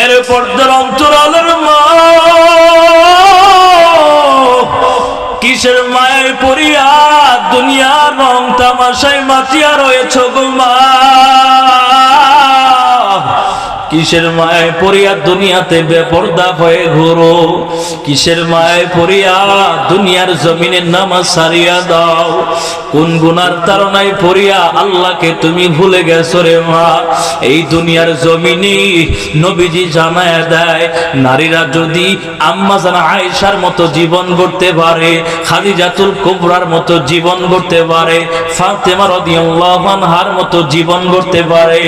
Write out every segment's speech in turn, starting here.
এর পর্দার অন্তরালের মা কিসের মায়ের পরিয়া দুনিয়ার রং তামাশায় মাতিয়া রয়েছ গো মা, কিসের মায় পড়িয়া দুনিয়াতে বেপরদা হয়ে ঘোরো, কিসের মায় পড়িয়া দুনিয়ার জমিনের নামাজ সারিয়া দাও, কোন গুনার তাড়নায় পড়িয়া আল্লাহকে তুমি ভুলে গেছো রে মা। এই দুনিয়ার জমিনে নবীজি জানায় দেয়, নারীরা যদি আম্মা জানা আয়েশার মতো জীবন গড়তে পারে, খাদিজাতুল কুবরার মতো জীবন গড়তে পারে, ফাতেমা রাদিয়াল্লাহু আনহার মতো জীবন গড়তে পারে,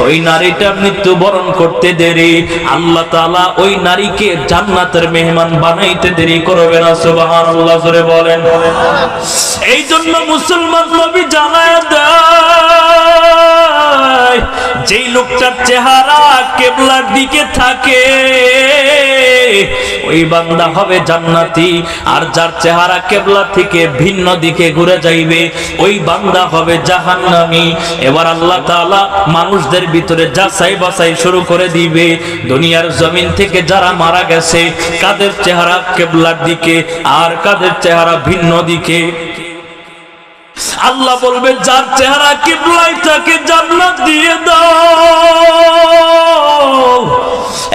ওই নারীটা মৃত্যুবরণ করতে দেরি আল্লাহ তাআলা ওই নারীকে জান্নাতের মেহমান বানাইতে দেরি করবে না। সুবহানাল্লাহ জোরে বলেন। এই জন্য মুসলমান নবী জানায় দেয়, যেই লোকটার চেহারা কিবলার দিকে থাকে ওই বান্দা হবে জান্নাতি, আর যার চেহারা কিবলা থেকে ভিন্ন দিকে ঘুরে যাইবে ওই বান্দা হবে জাহান্নামী। এবার আল্লাহ তাআলা মানুষদের ভিতরে যাচাই বাছাই শুরু করে দিবে, দুনিয়ার জমিন থেকে যারা মারা গেছে কাদের চেহারা কিবলার দিকে আর কাদের চেহারা ভিন্ন দিকে। আল্লাহ বলবে, যার চেহারা কিবলায় তাকে জান্নাত দিয়ে দাও।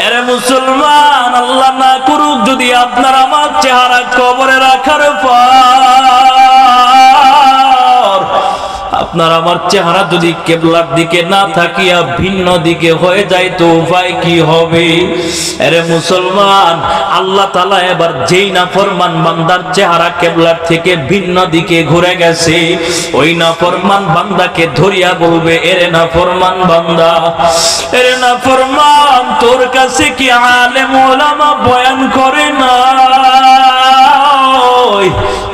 এরে মুসলমান, আল্লাহ না করুক যদি আপনার আমার চেহারা কবরে রাখার পর আপনার আমার চেহারা যদি কিবলার দিকে না থাকিয়া ভিন্ন দিকে হয়ে যায় তো উপায় কি হবে? আরে মুসলমান, আল্লাহ তাআলা এবার যেই নাফরমান বান্দার চেহারা কিবলার থেকে ভিন্ন দিকে ঘুরে গেছে ওই নাফরমান বান্দাকে ধরিয়া বলবে, এরে নাফরমান বান্দা, এরে নাফরমান, তোর কাছে কি আলেম ওলামা বয়ান করে না?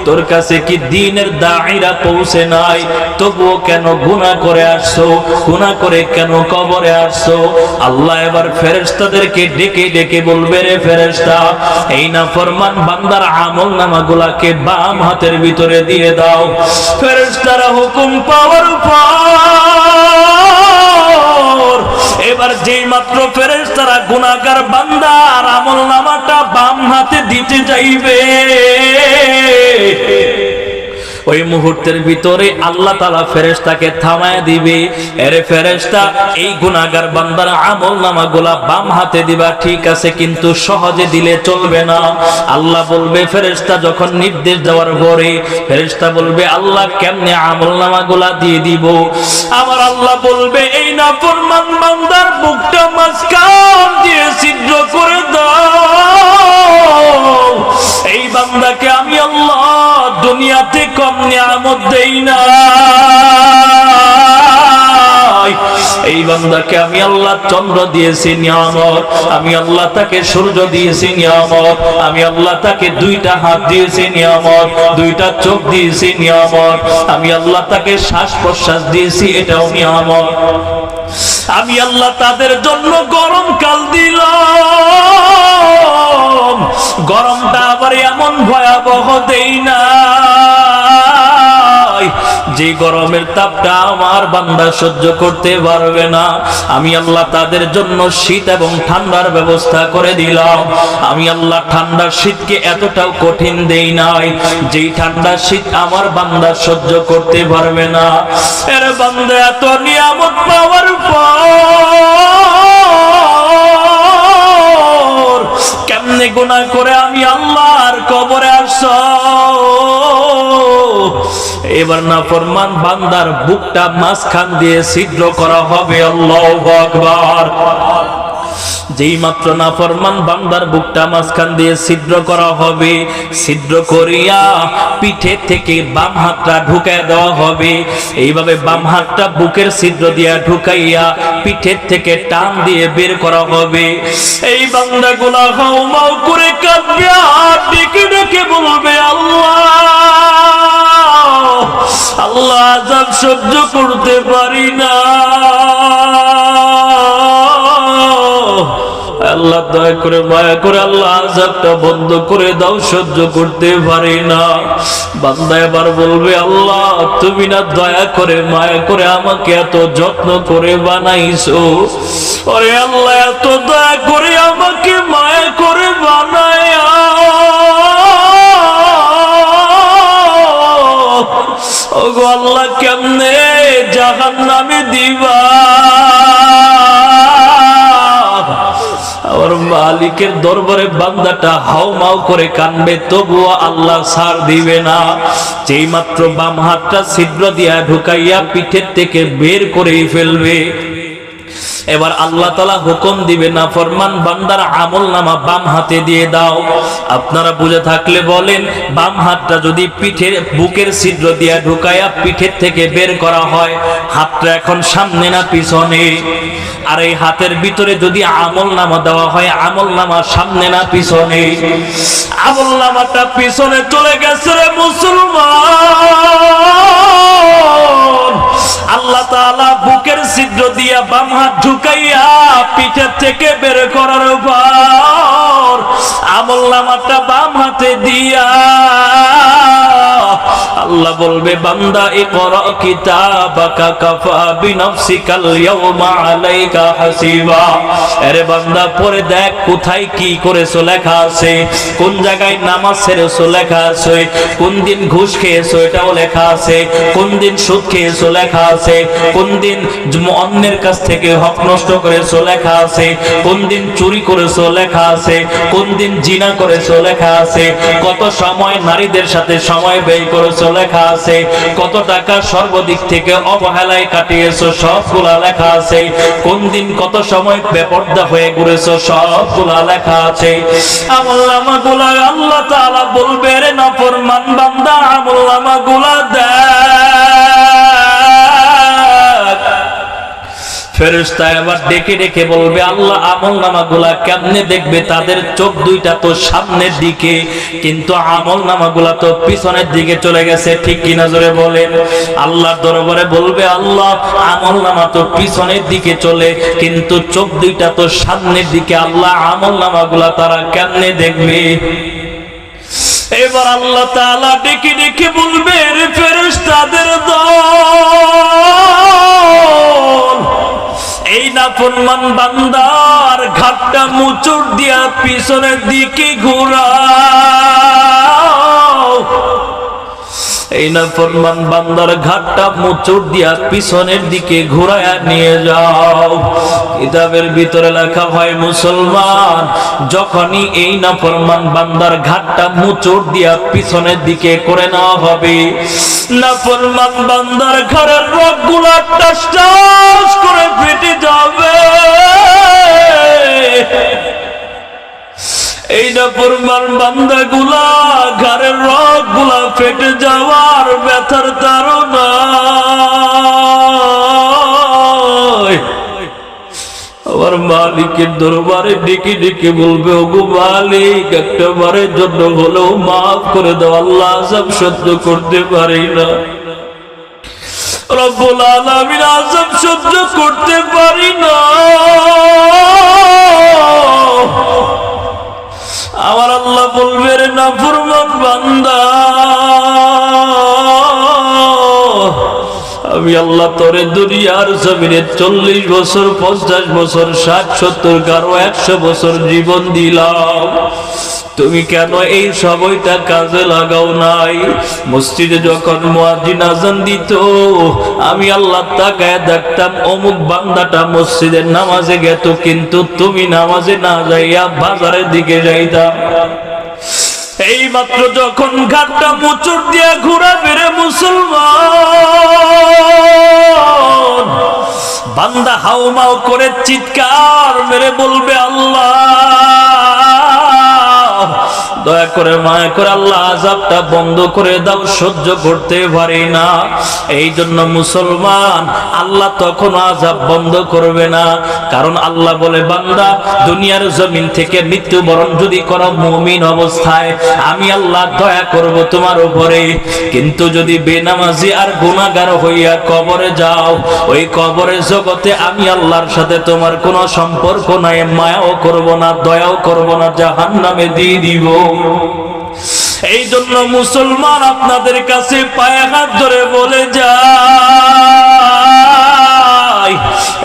তোর কাছে কি দ্বীনের দাঈরা পৌঁছে নাই? তবুও কেন গুনাহ করে আসছো? গুনাহ করে কেন কবরে আসছো? আল্লাহ এবার ফেরেশতাদেরকে ডেকে ডেকে বলবে, রে ফেরেশতা, এই নাফরমান বান্দার আমলনামাগুলোকে বাম হাতের ভিতরে দিয়ে দাও। ফেরেশতারা হুকুম পাওয়ার পর এবার যেই মাত্র ফেরেশতারা গুনাহগার বান্দার আমলনামাটা বাম হাতে দিতে যাইবে ওই মুহূর্তের ভিতরে আল্লাহ তাআলা ফেরেশতাকে থামায় দিবে, এরে ফেরেশতা, এই গুনাহগার বান্দার আমলনামাগুলা বাম হাতে দিবা, ঠিক আছে, কিন্তু সহজে দিলে চলবে না। আল্লাহ বলবে, ফেরেশতা যখন নির্দেশ দেওয়ার পরে ফেরেশতা বলবে, আল্লাহ কেমনে আমলনামাগুলা দিয়ে দিব? আমার আল্লাহ বলবে, এই নাফরমান বান্দার বুকটা মাঝখান দিয়ে ছিদ্র করে দাও। এই বান্দাকে আমি আল্লাহ দুনিয়াতে কম নিয়ামত দেই না, এই বান্দাকে আমি আল্লাহ চন্দ্র দিয়েছি নিয়ামত, আমি আল্লাহ তাকে সূর্য দিয়েছি নিয়ামত, আমি আল্লাহ তাকে দুইটা হাত দিয়েছি নিয়ামত, দুইটা চোখ দিয়েছি নিয়ামত, আমি আল্লাহ তাকে শ্বাস প্রশ্বাস দিয়েছি, এটাও নিয়ামত। আমি আল্লাহ তাদের জন্য গরম কাল দিলাম, গরমটা আবার এমন ভয়াবহ দেই না যে গরমের তাপটা আমার বান্দা সহ্য করতে পারবে না। আমি আল্লাহ তাদের জন্য শীত এবং ঠান্ডার ব্যবস্থা করে দিলাম। আমি আল্লাহ ঠান্ডা শীতকে এতটাও কঠিন দেই নাই যেই ঠান্ডা শীত আমার বান্দা সহ্য করতে পারবে না। এর বান্দা এত নিয়ামত পাওয়ার পর কেমনে গুনাহ করে আমি আল্লাহর কবরে আসছো? এবার নাফরমান বান্দার বুকটা মাঝখান দিয়ে ছিদ্র করা হবে। আল্লাহু আকবার। যেই মাত্র নাফরমান বান্দার বুকটা মাঝখান দিয়ে ছিদ্র করা হবে, ছিদ্র করিয়া পিঠে থেকে বাম হাতটা ঢুকায় দেওয়া হবে। এইভাবে বাম হাতটা বুকের ছিদ্র দিয়া ঢুকাইয়া পিঠের থেকে টান দিয়ে বের করা হবে। এই বান্দাগুলা হাউমাউ করে কাঁদবে আর ডেকে ডেকে বলবে, আল্লাহ, আল্লাহ, আযাব সহ্য করতে পারি না, আল্লাহ দয়া করে মায়া করে আল্লাহ আযাবটা বন্ধ করে দাও, সহ্য করতে পারি না। বান্দা এবার বলবে, আল্লাহ, তুমি না দয়া করে মায়া করে আমাকে এত যত্ন করে বানাইছো, ওরে আল্লাহ, এত দয়া করে আমার মালিকের দরবারে বান্দাটা হাউমাউ করে কানবে, তবুও আল্লাহ ছাড় দিবে না। যেই মাত্র বাম হাতটা ছিদ্র দিয়া ঢুকাইয়া পিঠের থেকে বের করে ফেলবে, এবার আল্লাহ তাআলা হুকুম দিবে, না ফরমান বান্দার আমলনামা বাম হাতে দিয়ে দাও। আপনারা বুঝে থাকলে বলেন, বাম হাতটা যদি পিঠের বুকের ছিদ্র দিয়া ঢুকায়া পিঠের থেকে বের করা হয়, হাতটা এখন সামনে না পিছনে? আর এই হাতের ভিতরে যদি আমলনামা দেওয়া হয়, আমলনামা সামনে না পিছনে? আমলনামাটা পিছনে চলে গেছে রে মুসলমান। আল্লাহ তাআলা বুকের ছিদ্র দিয়া বাম হাত ঢুকাইয়া পিঠের থেকে বের করার পর আমলনামাটা বাম হাতে দিয়া আল্লাহ বলবে, বান্দা ইকরা কিতাবাকা কাফা বিনাফসিকাল ইয়াওমা আলাইকা হাসিবা। আরে বান্দা পড়ে দেখ কোথায় কি করেছো লেখা আছে, কোন জায়গায় নামাজ ছেড়েছো লেখা আছে, কোন দিন ঘুষ খেয়েছো এটাও লেখা আছে, কোন দিন সুদ খেয়েছো লেখা আছে, কোন দিন অন্যের কাছ থেকে হক নষ্ট করেছো লেখা আছে, কোন দিন চুরি করেছো লেখা আছে, কোন দিন জিনা করেছো লেখা আছে, কত সময় নারীদের সাথে সময় ব্যয় করেছো লেখা আছে, কত টাকা সর্বদিক থেকে অবহেলায় কাটিয়েছো সবগুলা লেখা আছে, কোন দিন কত সময় বেপরদা হয়ে ঘুরেছো সবগুলা লেখা আছে। আমলনামাগুলা আল্লাহ তাআলা বলবে, রে নাফরমান বান্দা আমলনামাগুলা দেখ। ফেরেশতা এবার ডেকে ডেকে বলবে, আল্লাহ আমলনামাগুলা কেমনে দেখবে? তাদের চোখ দুইটা তো সামনের দিকে, কিন্তু আমলনামাগুলা তো পিছনের দিকে চলে গেছে, ঠিক কিনা জোরে বলেন? আল্লাহর দরবারে বলবে, আল্লাহ আমলনামা তো পিছনের দিকে চলে, কিন্তু চোখ দুইটা তো সামনের দিকে, আল্লাহ আমলনামাগুলা তারা কেমনে দেখবে? এবার আল্লাহ তাআলা ডেকে ডেকে বলবে, রে ফেরেশতাদের দল, এই নাফরমান বান্দার ঘাটটা মুচুর দিয়া পিছনের দিকে ঘোরাও। এই নাফরমান বান্দার ঘাটটা মুচুর দিয়া পিছনের দিকে ঘোরায়া নিয়ে যাও। কিতাবের ভিতরে লেখা হয়, মুসলমান যখনই এই নাফরমান বান্দার ঘাটটা মুচুর দিয়া পিছনের দিকে করে নেওয়া হবে, নাফরমান বান্দার ঘাড়ের রগগুলা টাস টাস করে ফেটে যাবে। এই নাফরমান বান্দাগুলা ঘাড়ের রগগুলা ফেটে যাওয়ার ব্যথার তাড়না আমার মালিকের দরবারে ডেকে ডেকে বলবে, ওগো মালিক একটা বারের জন্য হলেও মাফ করে দাও, আল্লাহ আযাব সহ্য করতে পারি না, রব্বুল আলামিন আযাব সহ্য করতে পারি না। আমার আল্লাহ বলবে, রে নাফরমান বান্দা, আমি আল্লাহ তোরে দুনিয়ার জমিনে 40 বছর 50 বছর 60 70 কারো 100 বছর জীবন দিলাম, তুমি কেন এই সময়টা কাজে লাগাও নাই? মসজিদে যখন মুয়াজ্জিন আযান দিত, আমি আল্লাহ তাকায় দেখতাম অমুক বান্দাটা মসজিদের নামাজে গেত, কিন্তু তুমি নামাজে না যাইয়া বাজারের দিকে যাইতা। এই মাত্র যখন ঘাটটা মুচুর দিয়া ঘুরাবে রে মুসলমান, বান্দা হাউমাউ করে চিৎকার মেরে বলবে, আল্লাহ দয়া করে মায়া করে আল্লাহ আযাবটা বন্ধ করে দাও, সহ্য করতে পারি না। এই জন্য মুসলমান আল্লাহ তখন আযাব বন্ধ করবে না, কারণ আল্লাহ বলে, বান্দা দুনিয়ার জমিন থেকে মৃত্যুবরণ যদি করো মুমিন অবস্থায়, আমি আল্লাহ দয়া করব তোমার উপরে, কিন্তু যদি বেনামাজি আর গুনাহগার হইয়া কবরে যাও, ওই কবরের জগতে আমি আল্লাহর সাথে তোমার কোনো সম্পর্ক নাই, মায়াও করব না, দয়াও করব না, জাহান্নামে দিয়ে দিব। এই জন্য মুসলমান আপনাদের কাছে পায়ে হাত ধরে বলে যাই,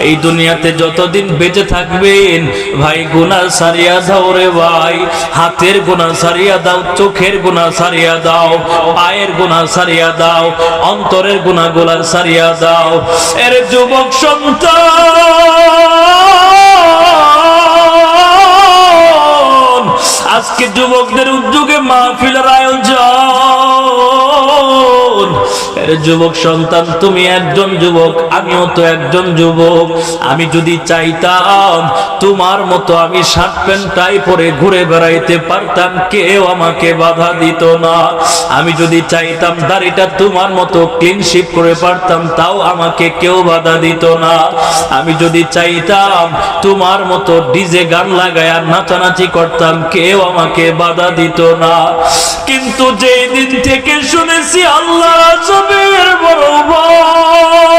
এই দুনিয়াতে যতদিন বেঁচে থাকবেন ভাই গুনাহ সারিয়া দাও রে ভাই, হাতের গুনাহ সারিয়া দাও, চোখের গুনাহ সারিয়া দাও, পায়ের গুনাহ সারিয়া দাও, অন্তরের গুনাহগুলো সারিয়া দাও। এর যুবক সন্তান মাহফিলের আয়োজন। এর যুবক সন্তান, তুমি একজন যুবক, আমিও তো একজন যুবক। আমি যদি চাইতাম তোমার মতো আমি শার্ট প্যান্ট টাই পরে ঘুরে বেড়াইতে পারতাম, কেউ আমাকে বাধা দিত না। আমি যদি চাইতাম দাড়িটা তোমার মতো ক্লিন শেভ করে পারতাম, তাও আমাকে কেউ বাধা দিত না। আমি যদি চাইতাম তোমার মতো ডিজে গান লাগায় নাচানাচি করতাম, কেউ আমাকে বাধা দিত না। কিন্তু যেই দিন থেকে শুনেছি আল্লাহ আযমের বড় ভয়,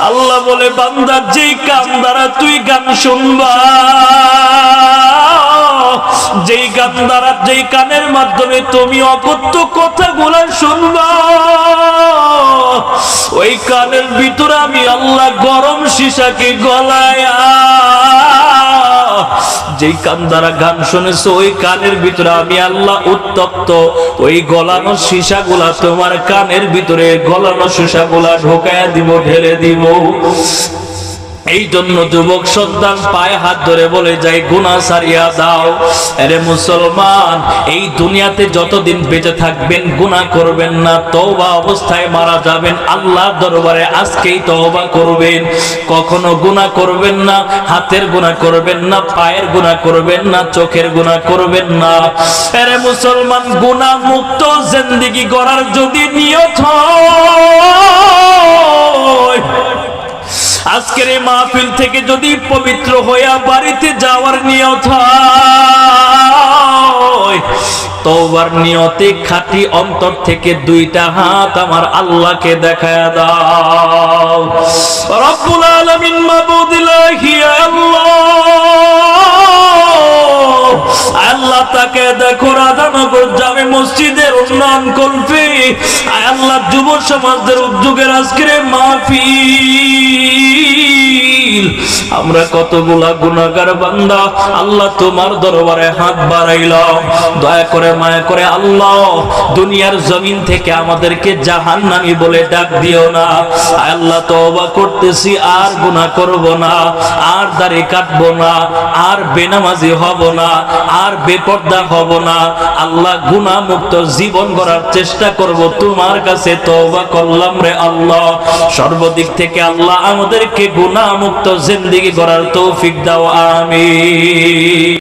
আল্লাহ বলে বান্দা যেই কান দ্বারা তুই গান শুনবা, যেই গান দ্বারা যেই কানের মাধ্যমে তুমি অকথ্য কথাগুলো শুনবা, ওই কানের ভিতরে আমি আল্লাহ গরম সীসাকে গলায়া, যেই কান দ্বারা গান শুনেছো ওই কানের ভিতরে আমি আল্লাহ উত্তপ্ত ওই গলানো সীসাগুলা তোমার কানের ভিতরে গলানো সীসাগুলা ঢোকায়া দিব, ঢেলে দিব। এই জন্য যুবক সন্তান পায়ে হাত ধরে বলে যায় গুনাহ ছাড়িয়া দাও। আরে মুসলমান, এই দুনিয়াতে যতদিন বেঁচে থাকবেন গুনাহ করবেন না, তওবা অবস্থায় মারা যাবেন, আল্লাহর দরবারে আজকেই তওবা করবেন। কখনো গুনাহ করবেন না, হাতের গুনাহ করবেন না, পায়ের গুনাহ করবেন না, চোখের গুনাহ করবেন না। আরে মুসলমান, গুনাহ মুক্ত জিন্দেগি গড়ার যদি নিয়ত হয়, আজকের এই মাহফিল থেকে যদি পবিত্র হইয়া বাড়িতে যাওয়ার নিয়ত হয়, তওবার নিয়তে খাঁটি অন্তর থেকে দুইটা হাত আমার আল্লাহকে দেখায়া দাও। রব্বুল আলামিন মাবুদ ইলাহি আল্লাহ, আল্লাহ তাকে দেখো রাধানগর জামে মসজিদের উন্নয়ন কল্পে আল্লাহ যুব সমাজের উদ্যোগের আজকের মাহফিল, আমরা কতগুলা গুনাহগার বান্দা আল্লাহ তোমার দরবারে হাত বাড়াইলাম। দয়া করে মায়া করে আল্লাহ দুনিয়ার জমিন থেকে আমাদেরকে জাহান্নামী বলে ডাক দিও না। আল্লাহ তওবা করতেছি, আর গুনাহ করব না, আর দাড়ি কাটবো না, আর বেনামাজি হব না, আর বেপর্দা হব না। আল্লাহ গুনাহ মুক্ত জীবন গড়ার চেষ্টা করব, তোমার কাছে তওবা করলাম রে আল্লাহ। সর্বদিক থেকে আল্লাহ আমাদেরকে গুনাহ মুক্ত জিন্দেগি গড়ার তৌফিক দাও, আমিন।